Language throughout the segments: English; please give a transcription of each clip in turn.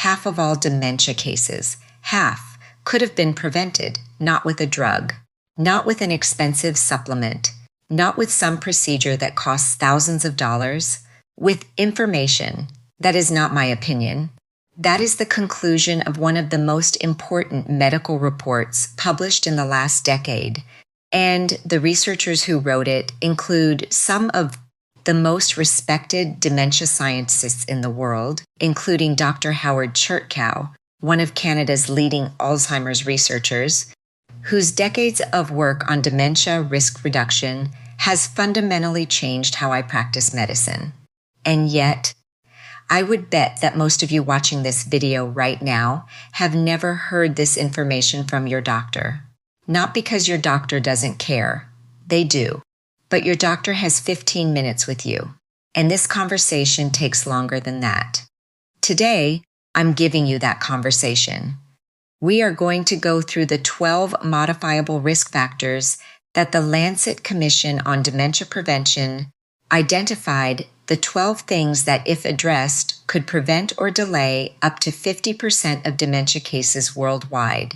half of all dementia cases, half, could have been prevented, not with a drug, not with an expensive supplement, not with some procedure that costs thousands of dollars, with information. That is not my opinion. That is the conclusion of one of the most important medical reports published in the last decade, and the researchers who wrote it include some of the most respected dementia scientists in the world, including Dr. Howard Chertkow, one of Canada's leading Alzheimer's researchers, whose decades of work on dementia risk reduction has fundamentally changed how I practice medicine. And yet, I would bet that most of you watching this video right now have never heard this information from your doctor. Not because your doctor doesn't care. They do. But your doctor has 15 minutes with you, and this conversation takes longer than that. Today, I'm giving you that conversation. We are going to go through the 12 modifiable risk factors that the Lancet Commission on Dementia Prevention identified, the 12 things that, if addressed, could prevent or delay up to 50% of dementia cases worldwide.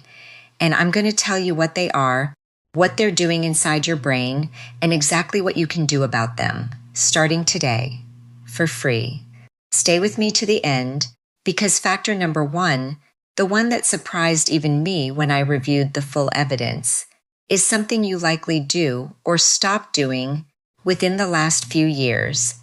And I'm going to tell you what they are, what they're doing inside your brain, and exactly what you can do about them, starting today, for free. Stay with me to the end, because factor number 1, the one that surprised even me when I reviewed the full evidence, is something you likely do or stopped doing within the last few years.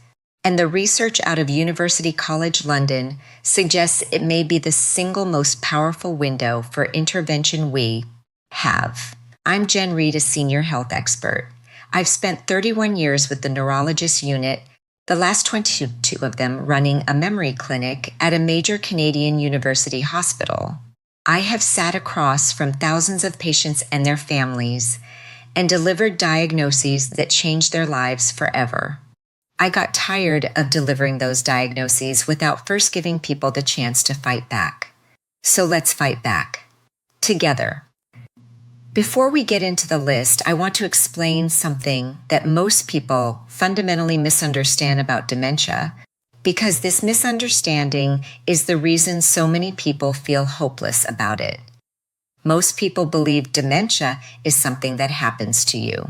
And the research out of University College London suggests it may be the single most powerful window for intervention we have. I'm Jen Reed, a senior health expert. I've spent 31 years with the neurologist unit, the last 22 of them running a memory clinic at a major Canadian university hospital. I have sat across from thousands of patients and their families and delivered diagnoses that changed their lives forever. I got tired of delivering those diagnoses without first giving people the chance to fight back. So let's fight back. Together. Before we get into the list, I want to explain something that most people fundamentally misunderstand about dementia, because this misunderstanding is the reason so many people feel hopeless about it. Most people believe dementia is something that happens to you,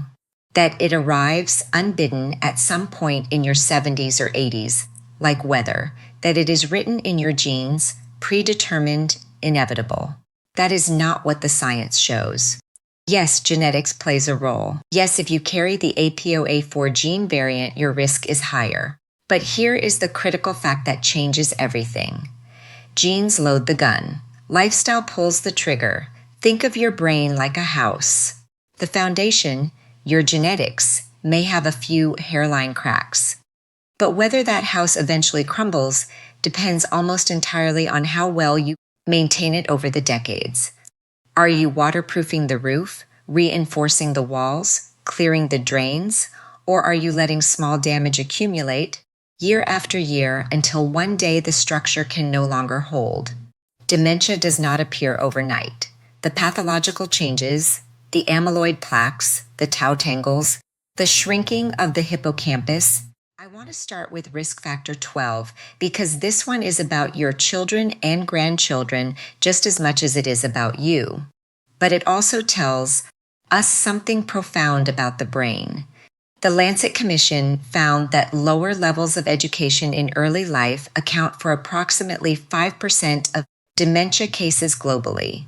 that it arrives unbidden at some point in your 70s or 80s, like weather, that it is written in your genes, predetermined, inevitable. That is not what the science shows. Yes, genetics plays a role. Yes, if you carry the APOA4 gene variant, your risk is higher. But here is the critical fact that changes everything. Genes load the gun. Lifestyle pulls the trigger. Think of your brain like a house. The foundation, your genetics, may have a few hairline cracks. But whether that house eventually crumbles depends almost entirely on how well you maintain it over the decades. Are you waterproofing the roof, reinforcing the walls, clearing the drains, or are you letting small damage accumulate year after year until one day the structure can no longer hold? Dementia does not appear overnight. The pathological changes, the amyloid plaques, the tau tangles, the shrinking of the hippocampus. I want to start with risk factor 12 because this one is about your children and grandchildren just as much as it is about you. But it also tells us something profound about the brain. The Lancet Commission found that lower levels of education in early life account for approximately 5% of dementia cases globally.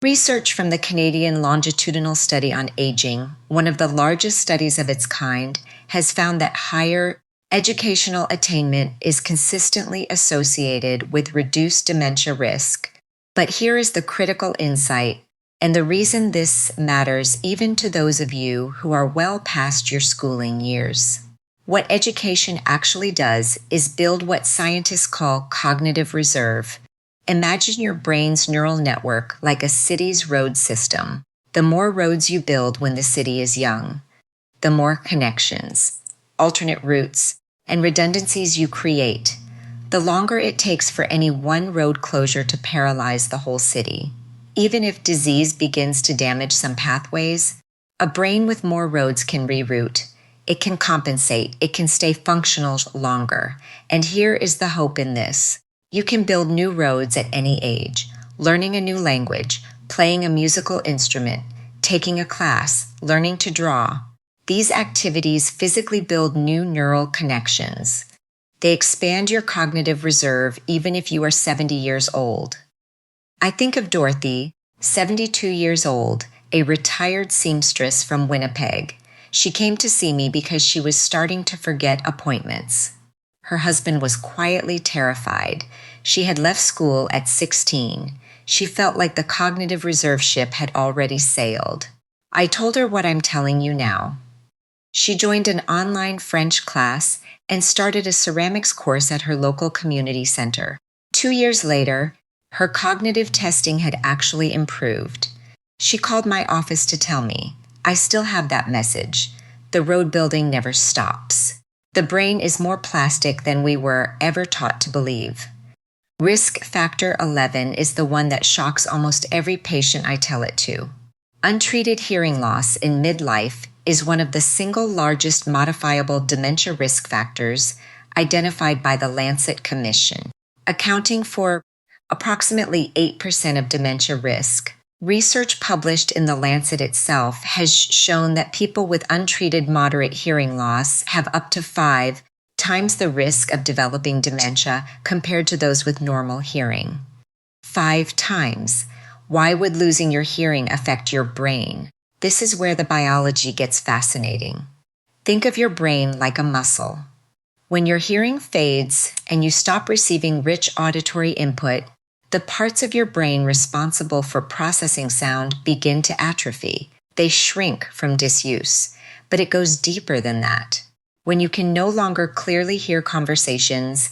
Research from the Canadian Longitudinal Study on Aging, one of the largest studies of its kind, has found that higher educational attainment is consistently associated with reduced dementia risk. But here is the critical insight, and the reason this matters even to those of you who are well past your schooling years. What education actually does is build what scientists call cognitive reserve. Imagine your brain's neural network like a city's road system. The more roads you build when the city is young, the more connections, alternate routes, and redundancies you create, the longer it takes for any one road closure to paralyze the whole city. Even if disease begins to damage some pathways, a brain with more roads can reroute. It can compensate. It can stay functional longer. And here is the hope in this. You can build new roads at any age, learning a new language, playing a musical instrument, taking a class, learning to draw. These activities physically build new neural connections. They expand your cognitive reserve even if you are 70 years old. I think of Dorothy, 72 years old, a retired seamstress from Winnipeg. She came to see me because she was starting to forget appointments. Her husband was quietly terrified. She had left school at 16. She felt like the cognitive reserve ship had already sailed. I told her what I'm telling you now. She joined an online French class and started a ceramics course at her local community center. 2 years later, her cognitive testing had actually improved. She called my office to tell me, I still have that message. The road building never stops. The brain is more plastic than we were ever taught to believe. Risk factor 11 is the one that shocks almost every patient I tell it to. Untreated hearing loss in midlife is one of the single largest modifiable dementia risk factors identified by the Lancet Commission, accounting for approximately 8% of dementia risk. Research published in the Lancet itself has shown that people with untreated moderate hearing loss have up to 5 times the risk of developing dementia compared to those with normal hearing. 5 times. Why would losing your hearing affect your brain? This is where the biology gets fascinating. Think of your brain like a muscle. When your hearing fades and you stop receiving rich auditory input, the parts of your brain responsible for processing sound begin to atrophy. They shrink from disuse, but it goes deeper than that. When you can no longer clearly hear conversations,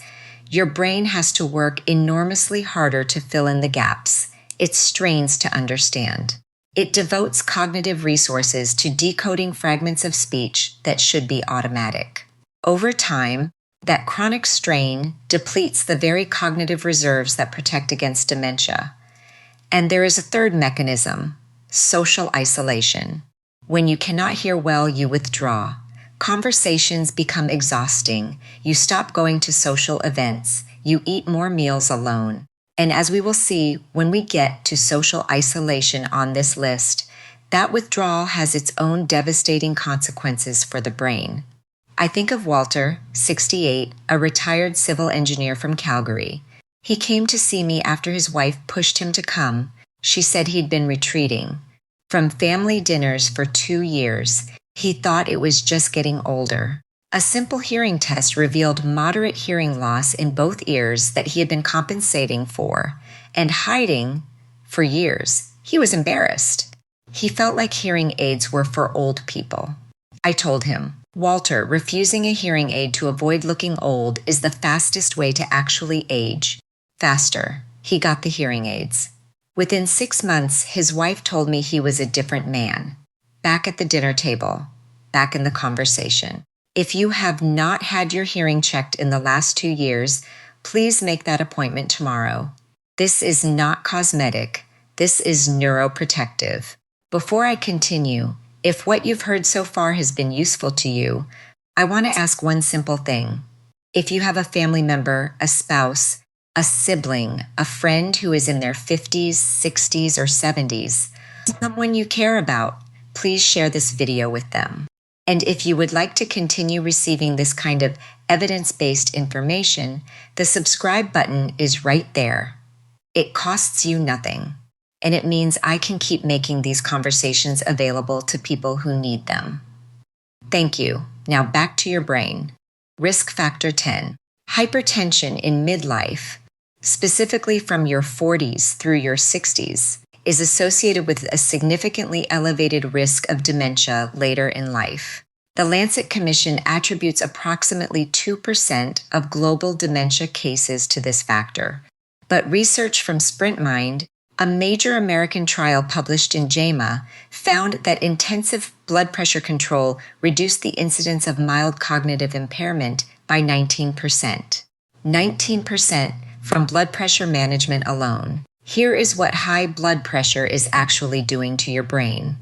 your brain has to work enormously harder to fill in the gaps. It strains to understand. It devotes cognitive resources to decoding fragments of speech that should be automatic. Over time, that chronic strain depletes the very cognitive reserves that protect against dementia. And there is a third mechanism, social isolation. When you cannot hear well, you withdraw. Conversations become exhausting. You stop going to social events. You eat more meals alone. And as we will see when we get to social isolation on this list, that withdrawal has its own devastating consequences for the brain. I think of Walter, 68, a retired civil engineer from Calgary. He came to see me after his wife pushed him to come. She said he'd been retreating from family dinners for 2 years. He thought it was just getting older. A simple hearing test revealed moderate hearing loss in both ears that he had been compensating for and hiding for years. He was embarrassed. He felt like hearing aids were for old people. I told him, Walter, refusing a hearing aid to avoid looking old is the fastest way to actually age. Faster. He got the hearing aids. Within 6 months, his wife told me he was a different man. Back at the dinner table. Back in the conversation. If you have not had your hearing checked in the last 2 years, please make that appointment tomorrow. This is not cosmetic. This is neuroprotective. Before I continue, if what you've heard so far has been useful to you, I want to ask one simple thing. If you have a family member, a spouse, a sibling, a friend who is in their 50s, 60s, or 70s, someone you care about, please share this video with them. And if you would like to continue receiving this kind of evidence-based information, the subscribe button is right there. It costs you nothing, and it means I can keep making these conversations available to people who need them. Thank you. Now back to your brain. Risk factor 10. Hypertension in midlife, specifically from your 40s through your 60s, is associated with a significantly elevated risk of dementia later in life. The Lancet Commission attributes approximately 2% of global dementia cases to this factor. But research from SprintMind, a major American trial published in JAMA, found that intensive blood pressure control reduced the incidence of mild cognitive impairment by 19%. 19% from blood pressure management alone. Here is what high blood pressure is actually doing to your brain.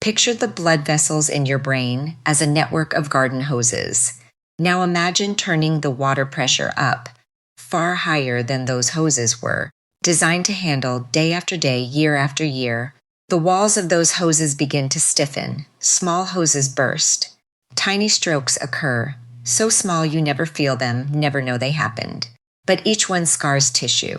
Picture the blood vessels in your brain as a network of garden hoses. Now imagine turning the water pressure up far higher than those hoses were, designed to handle day after day, year after year. The walls of those hoses begin to stiffen. Small hoses burst. Tiny strokes occur, so small you never feel them, never know they happened. But each one scars tissue.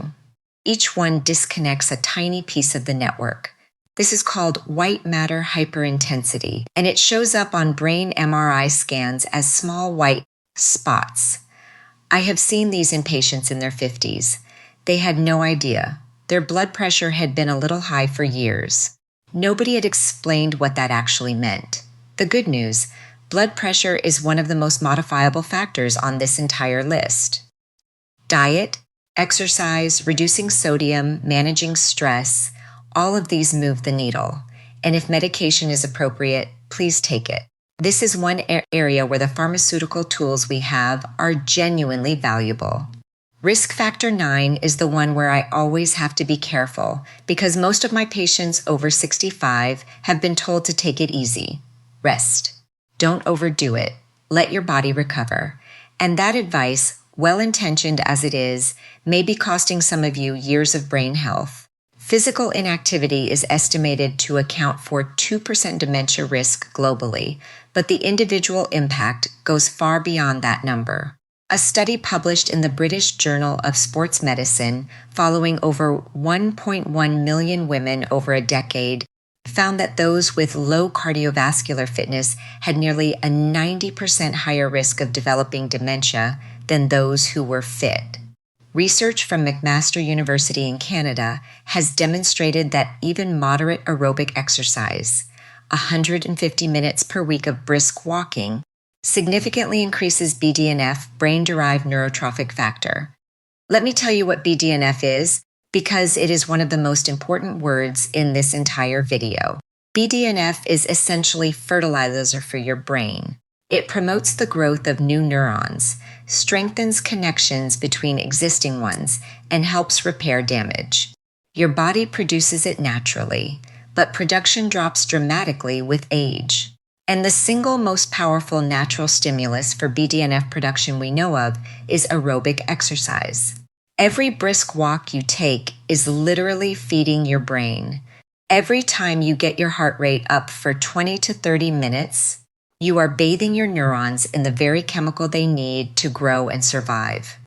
Each one disconnects a tiny piece of the network. This is called white matter hyperintensity, and it shows up on brain MRI scans as small white spots. I have seen these in patients in their 50s. They had no idea. Their blood pressure had been a little high for years. Nobody had explained what that actually meant. The good news, blood pressure is one of the most modifiable factors on this entire list. Diet, exercise, reducing sodium, managing stress, all of these move the needle. And if medication is appropriate, please take it. This is one area where the pharmaceutical tools we have are genuinely valuable. Risk factor 9 is the one where I always have to be careful because most of my patients over 65 have been told to take it easy. Rest. Don't overdo it. Let your body recover. And that advice, well-intentioned as it is, may be costing some of you years of brain health. Physical inactivity is estimated to account for 2% dementia risk globally, but the individual impact goes far beyond that number. A study published in the British Journal of Sports Medicine following over 1.1 million women over a decade found that those with low cardiovascular fitness had nearly a 90% higher risk of developing dementia than those who were fit. Research from McMaster University in Canada has demonstrated that even moderate aerobic exercise, 150 minutes per week of brisk walking, significantly increases BDNF, brain-derived neurotrophic factor. Let me tell you what BDNF is, because it is one of the most important words in this entire video. BDNF is essentially fertilizer for your brain. It promotes the growth of new neurons, strengthens connections between existing ones, and helps repair damage. Your body produces it naturally, but production drops dramatically with age. And the single most powerful natural stimulus for BDNF production we know of is aerobic exercise. Every brisk walk you take is literally feeding your brain. Every time you get your heart rate up for 20 to 30 minutes, you are bathing your neurons in the very chemical they need to grow and survive.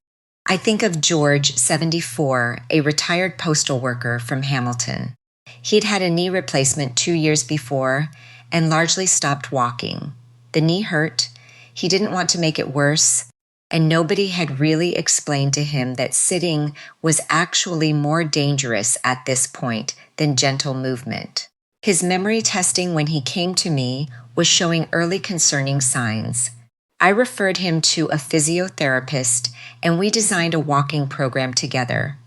I think of George, 74, a retired postal worker from Hamilton. He'd had a knee replacement 2 years before and largely stopped walking. The knee hurt, he didn't want to make it worse, and nobody had really explained to him that sitting was actually more dangerous at this point than gentle movement. His memory testing when he came to me was showing early concerning signs. I referred him to a physiotherapist, and we designed a walking program together,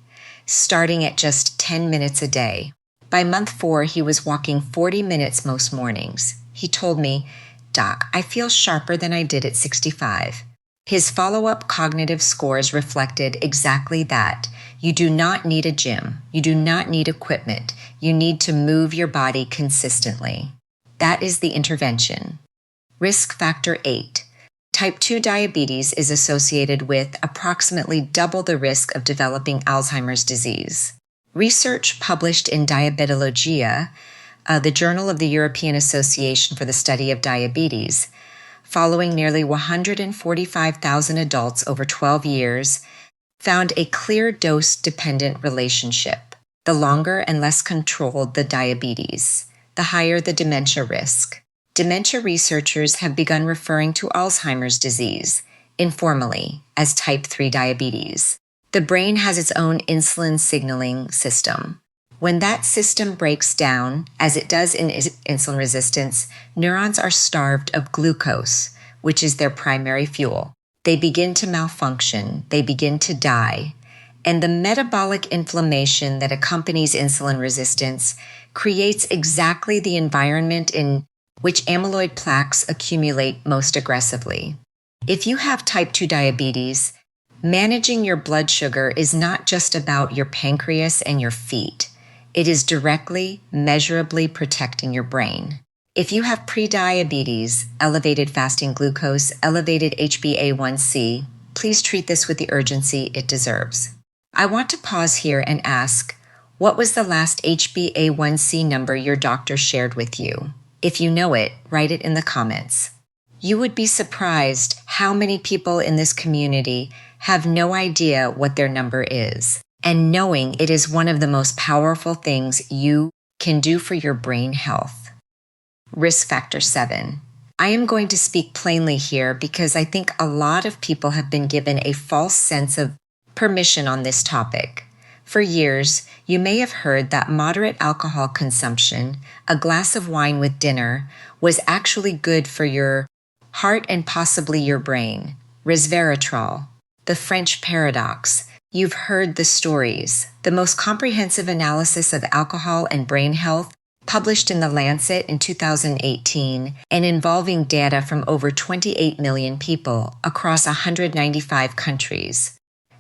starting at just 10 minutes a day. By month 4, he was walking 40 minutes most mornings. He told me, "Doc, I feel sharper than I did at 65. His follow-up cognitive scores reflected exactly that. You do not need a gym. You do not need equipment. You need to move your body consistently. That is the intervention. Risk factor 8. Type 2 diabetes is associated with approximately double the risk of developing Alzheimer's disease. Research published in Diabetologia, the Journal of the European Association for the Study of Diabetes, following nearly 145,000 adults over 12 years, found a clear dose-dependent relationship. The longer and less controlled the diabetes, the higher the dementia risk. Dementia researchers have begun referring to Alzheimer's disease, informally, as type 3 diabetes. The brain has its own insulin signaling system. When that system breaks down, as it does in insulin resistance, neurons are starved of glucose, which is their primary fuel. They begin to malfunction, they begin to die, and the metabolic inflammation that accompanies insulin resistance creates exactly the environment in which amyloid plaques accumulate most aggressively. If you have type 2 diabetes, managing your blood sugar is not just about your pancreas and your feet. It is directly, measurably protecting your brain. If you have prediabetes, elevated fasting glucose, elevated HbA1c, please treat this with the urgency it deserves. I want to pause here and ask, what was the last HbA1c number your doctor shared with you? If you know it, write it in the comments. You would be surprised how many people in this community have no idea what their number is, and knowing it is one of the most powerful things you can do for your brain health. Risk factor 7. I am going to speak plainly here because I think a lot of people have been given a false sense of permission on this topic. For years, you may have heard that moderate alcohol consumption, a glass of wine with dinner, was actually good for your heart and possibly your brain. Resveratrol, the French paradox. You've heard the stories. The most comprehensive analysis of alcohol and brain health, published in the Lancet in 2018 and involving data from over 28 million people across 195 countries,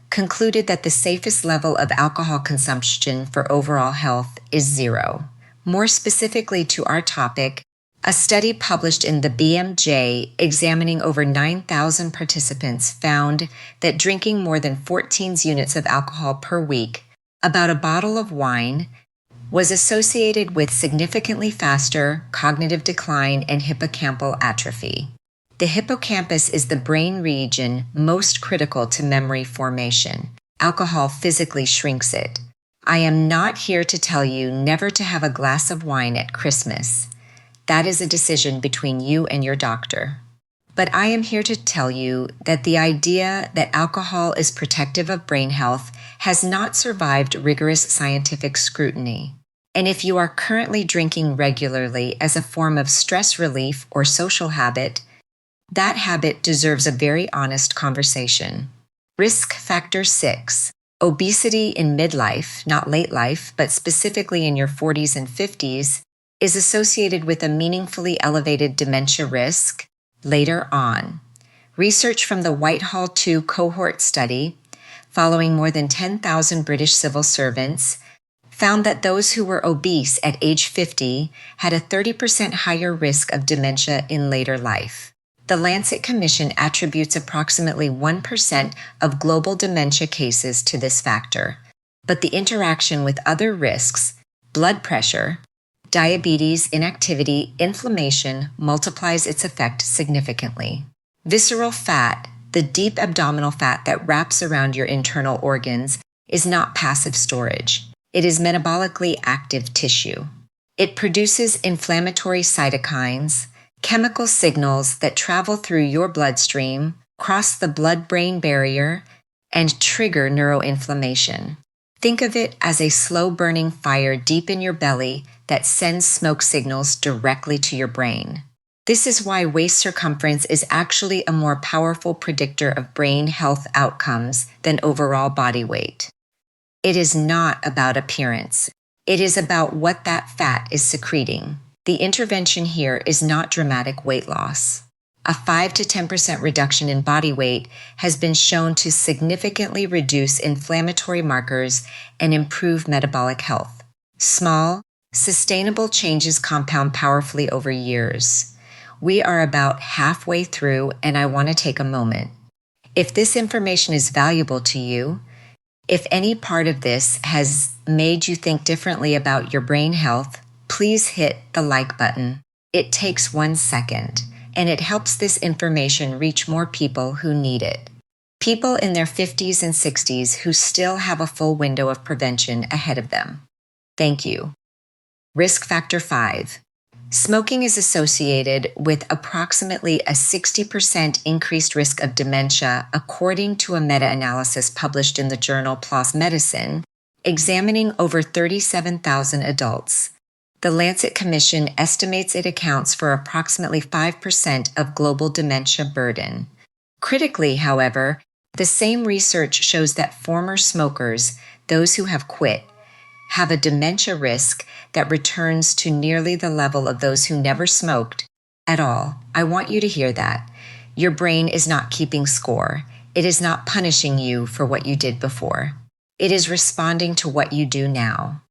concluded that the safest level of alcohol consumption for overall health is 0. More specifically to our topic, a study published in the BMJ examining over 9,000 participants found that drinking more than 14 units of alcohol per week, about a bottle of wine, was associated with significantly faster cognitive decline and hippocampal atrophy. The hippocampus is the brain region most critical to memory formation. Alcohol physically shrinks it. I am not here to tell you never to have a glass of wine at Christmas. That is a decision between you and your doctor. But I am here to tell you that the idea that alcohol is protective of brain health has not survived rigorous scientific scrutiny. And if you are currently drinking regularly as a form of stress relief or social habit, that habit deserves a very honest conversation. Risk factor 6. Obesity in midlife, not late life, but specifically in your 40s and 50s, is associated with a meaningfully elevated dementia risk later on. Research from the Whitehall 2 cohort study, following more than 10,000 British civil servants, found that those who were obese at age 50 had a 30% higher risk of dementia in later life. The Lancet Commission attributes approximately 1% of global dementia cases to this factor, but the interaction with other risks, blood pressure, diabetes, inactivity, inflammation, multiplies its effect significantly. Visceral fat, the deep abdominal fat that wraps around your internal organs, is not passive storage. It is metabolically active tissue. It produces inflammatory cytokines, chemical signals that travel through your bloodstream, cross the blood-brain barrier, and trigger neuroinflammation. Think of it as a slow-burning fire deep in your belly that sends smoke signals directly to your brain. This is why waist circumference is actually a more powerful predictor of brain health outcomes than overall body weight. It is not about appearance. It is about what that fat is secreting. The intervention here is not dramatic weight loss. A 5 to 10% reduction in body weight has been shown to significantly reduce inflammatory markers and improve metabolic health. Small, sustainable changes compound powerfully over years. We are about halfway through, and I want to take a moment. If this information is valuable to you, if any part of this has made you think differently about your brain health, please hit the like button. It takes 1 second, and it helps this information reach more people who need it. People in their 50s and 60s who still have a full window of prevention ahead of them. Thank you. Risk factor 5. Smoking is associated with approximately a 60% increased risk of dementia, according to a meta-analysis published in the journal PLOS Medicine, examining over 37,000 adults. The Lancet Commission estimates it accounts for approximately 5% of global dementia burden. Critically, however, the same research shows that former smokers, those who have quit, have a dementia risk that returns to nearly the level of those who never smoked at all. I want you to hear that. Your brain is not keeping score. It is not punishing you for what you did before. It is responding to what you do now.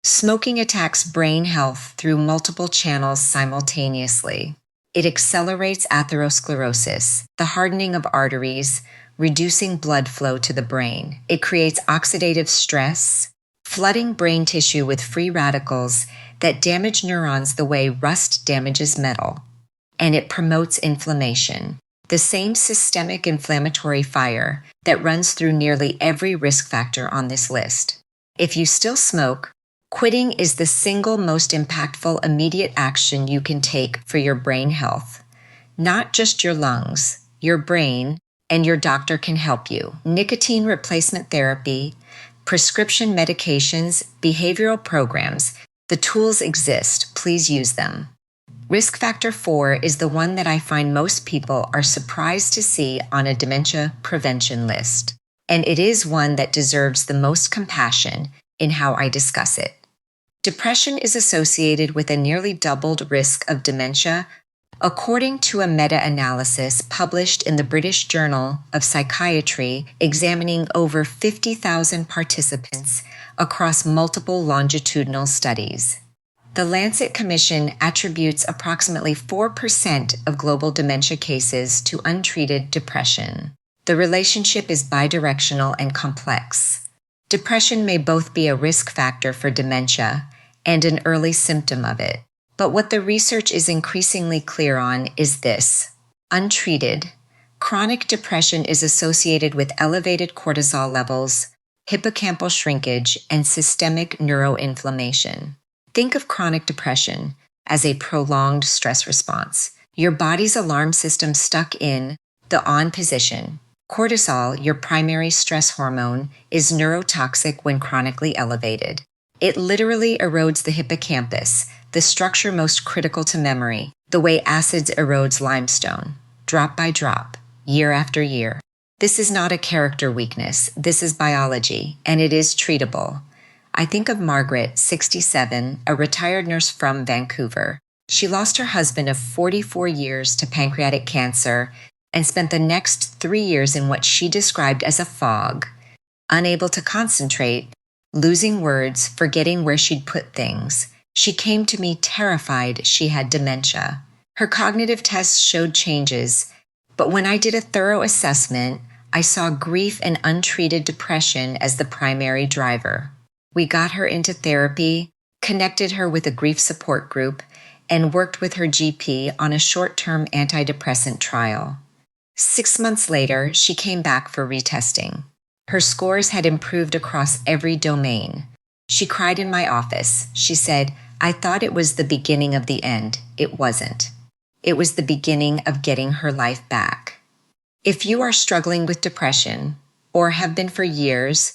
Smoking attacks brain health through multiple channels simultaneously. It accelerates atherosclerosis, the hardening of arteries, reducing blood flow to the brain. It creates oxidative stress, flooding brain tissue with free radicals that damage neurons the way rust damages metal. And it promotes inflammation, the same systemic inflammatory fire that runs through nearly every risk factor on this list. If you still smoke, quitting is the single most impactful immediate action you can take for your brain health. Not just your lungs, your brain, and your doctor can help you. Nicotine replacement therapy, prescription medications, behavioral programs, the tools exist. Please use them. Risk factor 4 is the one that I find most people are surprised to see on a dementia prevention list, and it is one that deserves the most compassion in how I discuss it. Depression is associated with a nearly doubled risk of dementia, according to a meta-analysis published in the British Journal of Psychiatry examining over 50,000 participants across multiple longitudinal studies. The Lancet Commission attributes approximately 4% of global dementia cases to untreated depression. The relationship is bidirectional and complex. Depression may both be a risk factor for dementia and an early symptom of it. But what the research is increasingly clear on is this. Untreated, chronic depression is associated with elevated cortisol levels, hippocampal shrinkage, and systemic neuroinflammation. Think of chronic depression as a prolonged stress response. Your body's alarm system stuck in the on position. Cortisol, your primary stress hormone, is neurotoxic when chronically elevated. It literally erodes the hippocampus, the structure most critical to memory, the way acids erodes limestone, drop by drop, year after year. This is not a character weakness. This is biology, and it is treatable. I think of Margaret, 67, a retired nurse from Vancouver. She lost her husband of 44 years to pancreatic cancer and spent the next 3 years in what she described as a fog, unable to concentrate, losing words, forgetting where she'd put things. She came to me terrified she had dementia. Her cognitive tests showed changes, but when I did a thorough assessment, I saw grief and untreated depression as the primary driver. We got her into therapy, connected her with a grief support group, and worked with her GP on a short-term antidepressant trial. 6 months later, she came back for retesting. Her scores had improved across every domain. She cried in my office. She said, "I thought it was the beginning of the end. It wasn't. It was the beginning of getting her life back." If you are struggling with depression, or have been for years,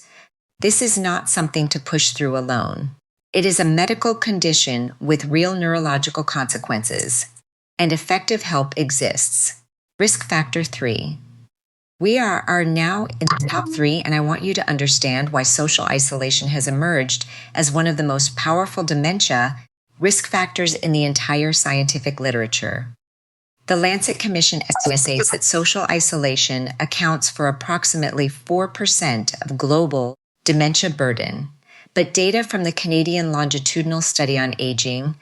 this is not something to push through alone. It is a medical condition with real neurological consequences, and effective help exists. Risk factor 3. We are now in the top 3, and I want you to understand why social isolation has emerged as one of the most powerful dementia risk factors in the entire scientific literature. The Lancet Commission estimates that social isolation accounts for approximately 4% of global dementia burden, but data from the Canadian Longitudinal Study on Aging,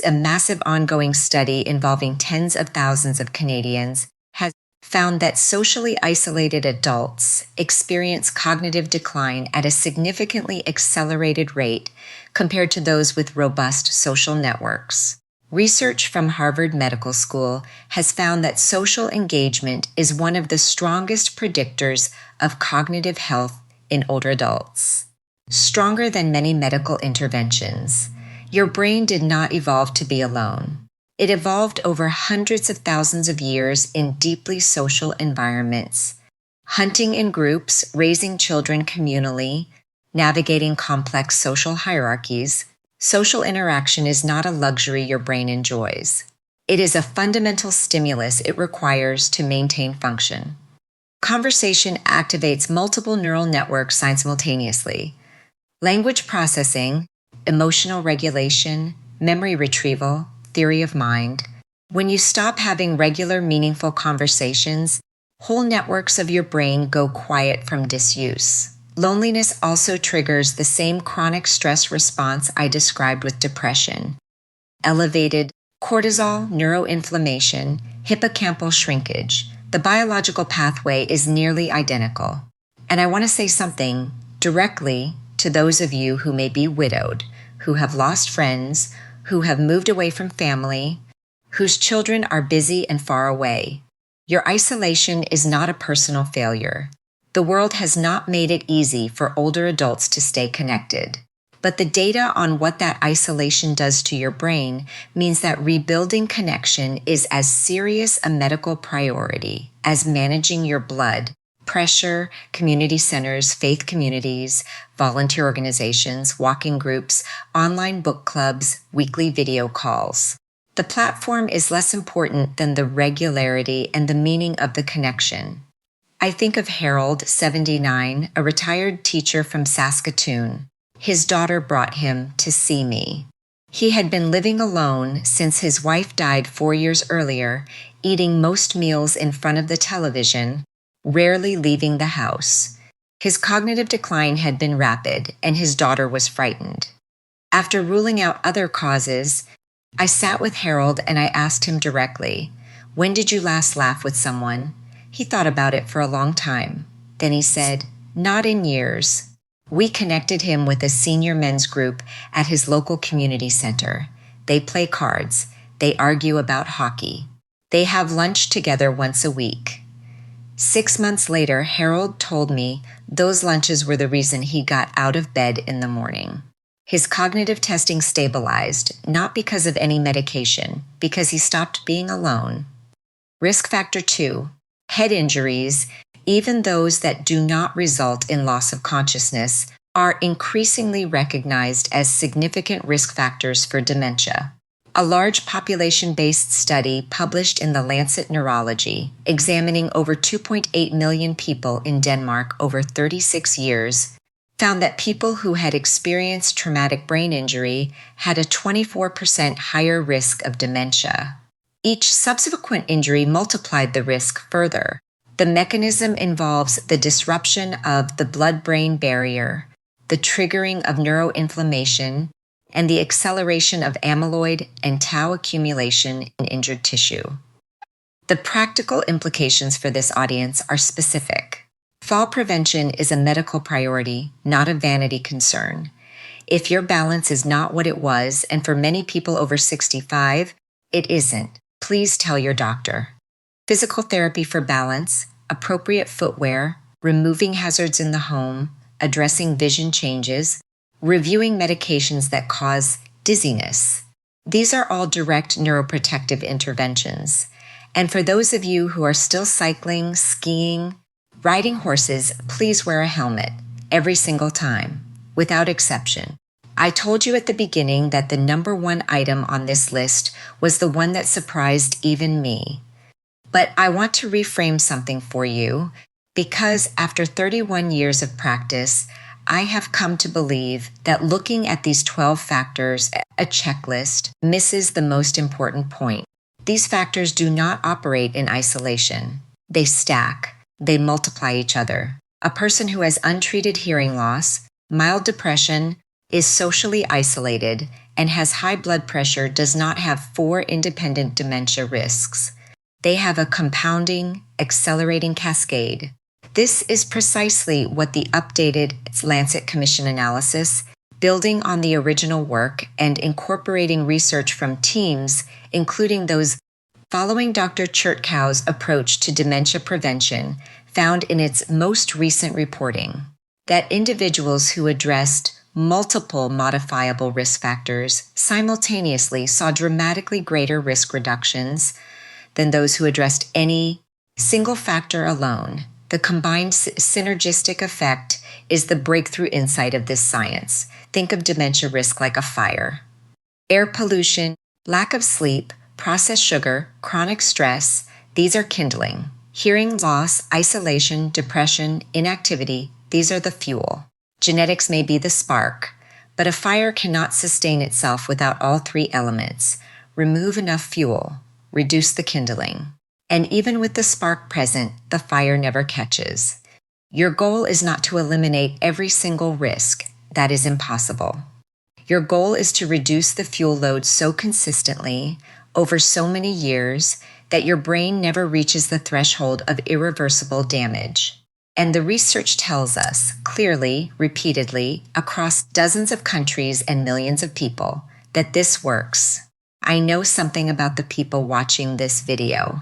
a massive ongoing study involving tens of thousands of Canadians, has found that socially isolated adults experience cognitive decline at a significantly accelerated rate compared to those with robust social networks. Research from Harvard Medical School has found that social engagement is one of the strongest predictors of cognitive health in older adults. Stronger than many medical interventions. Your brain did not evolve to be alone. It evolved over hundreds of thousands of years in deeply social environments, hunting in groups, raising children communally, navigating complex social hierarchies. Social interaction is not a luxury your brain enjoys. It is a fundamental stimulus it requires to maintain function. Conversation activates multiple neural networks simultaneously. Language processing, emotional regulation, memory retrieval, theory of mind. When you stop having regular, meaningful conversations, whole networks of your brain go quiet from disuse. Loneliness also triggers the same chronic stress response I described with depression. Elevated cortisol, neuroinflammation, hippocampal shrinkage. The biological pathway is nearly identical. And I want to say something directly to those of you who may be widowed, who have lost friends, who have moved away from family, whose children are busy and far away. Your isolation is not a personal failure. The world has not made it easy for older adults to stay connected. But the data on what that isolation does to your brain means that rebuilding connection is as serious a medical priority as managing your blood pressure, community centers, faith communities, volunteer organizations, walking groups, online book clubs, weekly video calls. The platform is less important than the regularity and the meaning of the connection. I think of Harold, 79, a retired teacher from Saskatoon. His daughter brought him to see me. He had been living alone since his wife died 4 years earlier, eating most meals in front of the television, rarely leaving the house. His cognitive decline had been rapid, and his daughter was frightened. After ruling out other causes, I sat with Harold and I asked him directly, "When did you last laugh with someone?" He thought about it for a long time. Then he said, "Not in years." We connected him with a senior men's group at his local community center. They play cards. They argue about hockey. They have lunch together once a week. 6 months later, Harold told me those lunches were the reason he got out of bed in the morning. His cognitive testing stabilized, not because of any medication, because he stopped being alone. Risk factor 2, head injuries, even those that do not result in loss of consciousness, are increasingly recognized as significant risk factors for dementia. A large population-based study published in the Lancet Neurology, examining over 2.8 million people in Denmark over 36 years, found that people who had experienced traumatic brain injury had a 24% higher risk of dementia. Each subsequent injury multiplied the risk further. The mechanism involves the disruption of the blood-brain barrier, the triggering of neuroinflammation, and the acceleration of amyloid and tau accumulation in injured tissue. The practical implications for this audience are specific. Fall prevention is a medical priority, not a vanity concern. If your balance is not what it was, and for many people over 65, it isn't, please tell your doctor. Physical therapy for balance, appropriate footwear, removing hazards in the home, addressing vision changes, reviewing medications that cause dizziness. These are all direct neuroprotective interventions. And for those of you who are still cycling, skiing, riding horses, please wear a helmet every single time, without exception. I told you at the beginning that the number one item on this list was the one that surprised even me. But I want to reframe something for you, because after 31 years of practice, I have come to believe that looking at these 12 factors, a checklist, misses the most important point. These factors do not operate in isolation. They stack. They multiply each other. A person who has untreated hearing loss, mild depression, is socially isolated, and has high blood pressure does not have 4 independent dementia risks. They have a compounding, accelerating cascade. This is precisely what the updated Lancet Commission analysis, building on the original work and incorporating research from teams, including those following Dr. Chertkow's approach to dementia prevention, found in its most recent reporting, that individuals who addressed multiple modifiable risk factors simultaneously saw dramatically greater risk reductions than those who addressed any single factor alone. The combined synergistic effect is the breakthrough insight of this science. Think of dementia risk like a fire. Air pollution, lack of sleep, processed sugar, chronic stress, these are kindling. Hearing loss, isolation, depression, inactivity, these are the fuel. Genetics may be the spark, but a fire cannot sustain itself without all 3 elements. Remove enough fuel, reduce the kindling. And even with the spark present, the fire never catches. Your goal is not to eliminate every single risk. That is impossible. Your goal is to reduce the fuel load so consistently over so many years that your brain never reaches the threshold of irreversible damage. And the research tells us clearly, repeatedly, across dozens of countries and millions of people, that this works. I know something about the people watching this video.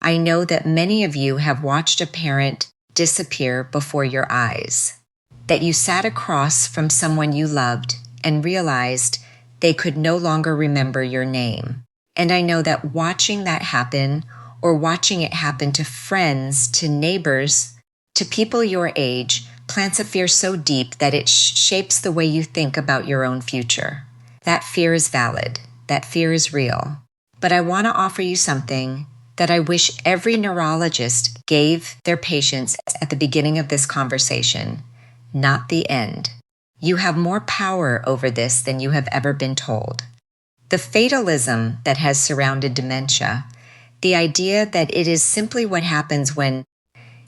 I know that many of you have watched a parent disappear before your eyes, that you sat across from someone you loved and realized they could no longer remember your name. And I know that watching that happen, or watching it happen to friends, to neighbors, to people your age, plants a fear so deep that it shapes the way you think about your own future. That fear is valid. That fear is real. But I want to offer you something that I wish every neurologist gave their patients at the beginning of this conversation, not the end. You have more power over this than you have ever been told. The fatalism that has surrounded dementia, the idea that it is simply what happens when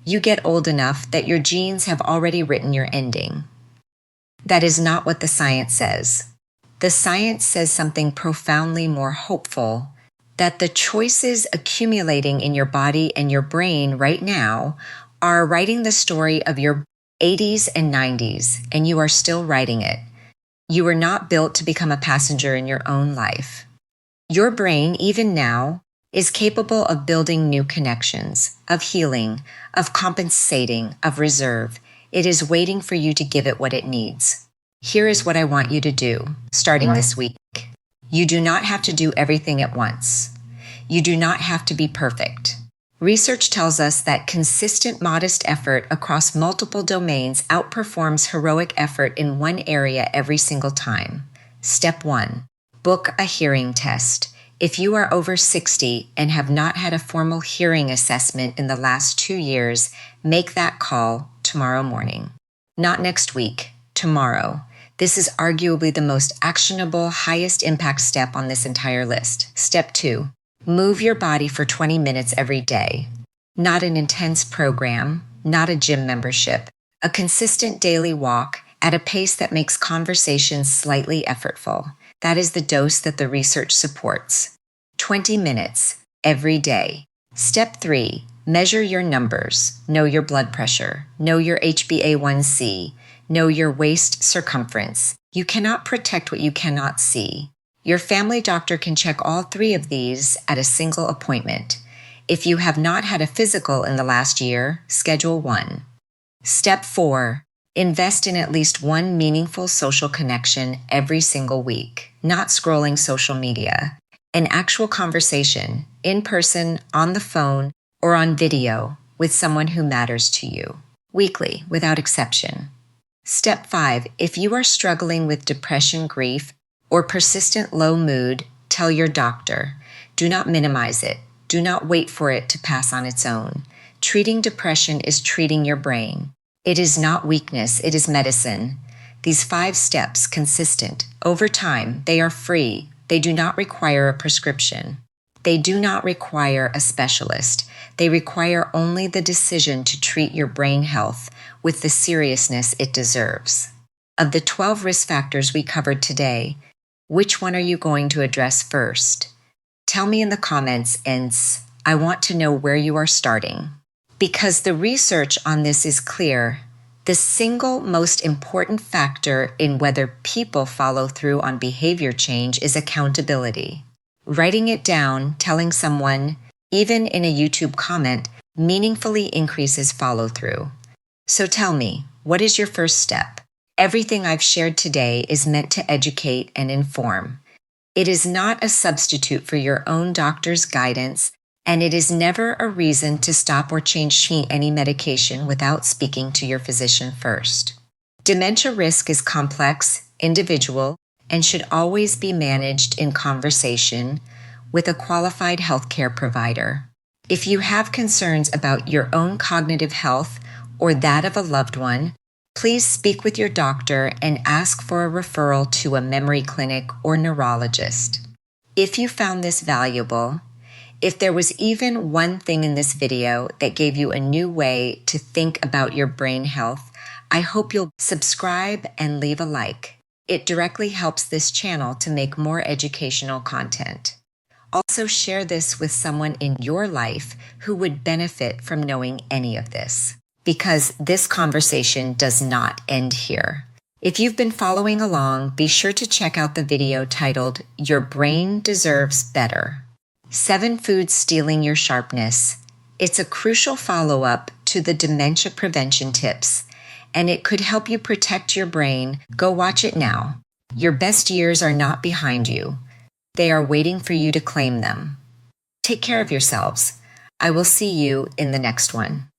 you get old enough that your genes have already written your ending. That is not what the science says. The science says something profoundly more hopeful, that the choices accumulating in your body and your brain right now are writing the story of your 80s and 90s, and you are still writing it. You were not built to become a passenger in your own life. Your brain, even now, is capable of building new connections, of healing, of compensating, of reserve. It is waiting for you to give it what it needs. Here is what I want you to do, starting this week. You do not have to do everything at once. You do not have to be perfect. Research tells us that consistent, modest effort across multiple domains outperforms heroic effort in one area every single time. Step 1. Book a hearing test. If you are over 60 and have not had a formal hearing assessment in the last 2 years, make that call tomorrow morning. Not next week, tomorrow. This is arguably the most actionable, highest impact step on this entire list. Step 2. Move your body for 20 minutes every day. Not an intense program, not a gym membership. A consistent daily walk at a pace that makes conversations slightly effortful. That is the dose that the research supports. 20 minutes every day. Step 3. Measure your numbers. Know your blood pressure. Know your HbA1c. Know your waist circumference. You cannot protect what you cannot see. Your family doctor can check all 3 of these at a single appointment. If you have not had a physical in the last year, schedule one. Step 4. Invest in at least one meaningful social connection every single week, not scrolling social media. An actual conversation, in person, on the phone, or on video with someone who matters to you, weekly, without exception. Step 5. If you are struggling with depression, grief, or persistent low mood, tell your doctor. Do not minimize it. Do not wait for it to pass on its own. Treating depression is treating your brain. It is not weakness, it is medicine. These 5 steps, consistent, over time, they are free. They do not require a prescription. They do not require a specialist. They require only the decision to treat your brain health with the seriousness it deserves. Of the 12 risk factors we covered today, which one are you going to address first? Tell me in the comments, and I want to know where you are starting. Because the research on this is clear, the single most important factor in whether people follow through on behavior change is accountability. Writing it down, telling someone, even in a YouTube comment, meaningfully increases follow-through. So tell me, what is your first step? Everything I've shared today is meant to educate and inform. It is not a substitute for your own doctor's guidance, and it is never a reason to stop or change any medication without speaking to your physician first. Dementia risk is complex, individual, and should always be managed in conversation with a qualified healthcare provider. If you have concerns about your own cognitive health or that of a loved one, please speak with your doctor and ask for a referral to a memory clinic or neurologist. If you found this valuable, if there was even one thing in this video that gave you a new way to think about your brain health, I hope you'll subscribe and leave a like. It directly helps this channel to make more educational content. Also, share this with someone in your life who would benefit from knowing any of this, because this conversation does not end here. If you've been following along, be sure to check out the video titled, "Your Brain Deserves Better: 7 Foods Stealing Your Sharpness." It's a crucial follow-up to the dementia prevention tips, and it could help you protect your brain. Go watch it now. Your best years are not behind you. They are waiting for you to claim them. Take care of yourselves. I will see you in the next one.